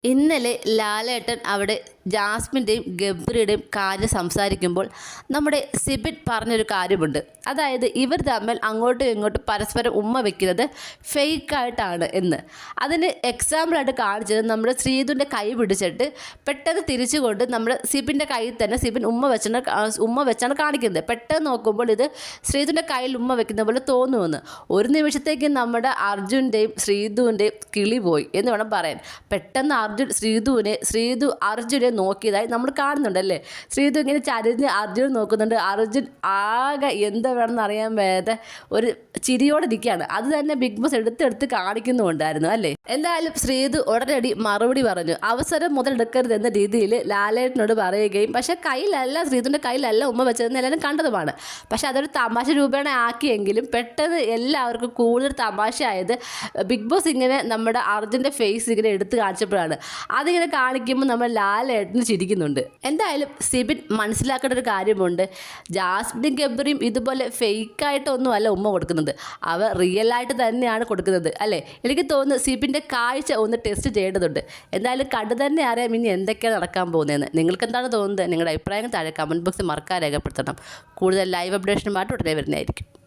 ഇന്നലെ ലാലേട്ടൻ അവിടെ ജാസ്മിൻ്റെയും ഗബ്രിയുടെയും കാര്യം സംസാരിക്കുമ്പോൾ നമ്മുടെ സിബിൻ പറഞ്ഞൊരു കാര്യമുണ്ട്. അതായത് ഇവർ തമ്മിൽ അങ്ങോട്ടും ഇങ്ങോട്ടും പരസ്പരം ഉമ്മ വെക്കുന്നത് ഫേക്കായിട്ടാണ് എന്ന്. അതിന് എക്സാമ്പിളായിട്ട് കാണിച്ചത് നമ്മുടെ ശ്രീതുൻ്റെ കൈ പിടിച്ചിട്ട് പെട്ടെന്ന് തിരിച്ചുകൊണ്ട് നമ്മുടെ സിബിൻ്റെ കയ്യിൽ തന്നെ സിബിൻ ഉമ്മ വെച്ചാണ് കാണിക്കുന്നത്. പെട്ടെന്ന് നോക്കുമ്പോൾ ഇത് ശ്രീതുൻ്റെ കയ്യിൽ ഉമ്മ വെക്കുന്ന പോലെ തോന്നുമെന്ന്. ഒരു നിമിഷത്തേക്ക് നമ്മുടെ അർജുൻ്റെയും ശ്രീതുവിൻ്റെയും കിളി പോയി എന്ന് വേണം പറയാൻ. പെട്ടെന്ന് ശ്രീതു അർജുനെ നോക്കിയതായി നമ്മൾ കാണുന്നുണ്ടല്ലേ. ശ്രീതു ഇങ്ങനെ ചരിഞ്ഞ് അർജുൻ നോക്കുന്നുണ്ട്. അർജുൻ ആകെ എന്താ വേണമെന്ന് അറിയാൻ വേദ ഒരു ചിരിയോടെ നിൽക്കുകയാണ്. അത് തന്നെ ബിഗ് ബോസ് എടുത്തെടുത്ത് കാണിക്കുന്നുണ്ടായിരുന്നു അല്ലേ. എന്തായാലും ശ്രീതു ഉടനടി മറുപടി പറഞ്ഞു. അവസരം മുതലെടുക്കരുത് എന്ന രീതിയിൽ ലാലേട്ടനോട് പറയുകയും, പക്ഷേ ശ്രീതുവിൻ്റെ കയ്യിലല്ല ഉമ്മ വെച്ചതെന്ന് എല്ലാവരും കണ്ടതുമാണ്. പക്ഷെ അതൊരു തമാശ രൂപേണ ആക്കിയെങ്കിലും പെട്ടെന്ന് എല്ലാവർക്കും കൂടുതൽ തമാശയായത് ബിഗ് ബോസ് ഇങ്ങനെ നമ്മുടെ അർജുൻ്റെ ഫേസ് ഇങ്ങനെ എടുത്ത് കാണിച്ചപ്പോഴാണ്. അതിങ്ങനെ കാണിക്കുമ്പോൾ നമ്മൾ ലാലേട്ടന് ചിരിക്കുന്നുണ്ട്. എന്തായാലും സിബിൻ മനസ്സിലാക്കേണ്ട ഒരു കാര്യമുണ്ട്. ജാസ്മിനും ഗബ്രിയും ഇതുപോലെ ഫേക്കായിട്ടൊന്നും അല്ല ഉമ്മ കൊടുക്കുന്നത്, അവർ റിയലായിട്ട് തന്നെയാണ് കൊടുക്കുന്നത് അല്ലേ. എനിക്ക് തോന്നുന്നു സിബിൻ്റെ കാഴ്ച ഒന്ന് ടെസ്റ്റ് ചെയ്യേണ്ടതുണ്ട്. എന്തായാലും കണ്ടു തന്നെ അറിയാം ഇനി എന്തൊക്കെയാണ് നടക്കാൻ പോകുന്നതെന്ന്. നിങ്ങൾക്ക് എന്താണ് തോന്നുന്നത്? നിങ്ങളുടെ അഭിപ്രായങ്ങൾ താഴെ കമൻറ്റ് ബോക്സിൽ മറക്കാൻ രേഖപ്പെടുത്തണം. കൂടുതൽ ലൈവ് അപ്ഡേഷനുമായിട്ട് ഉടനെ വരുന്നതായിരിക്കും.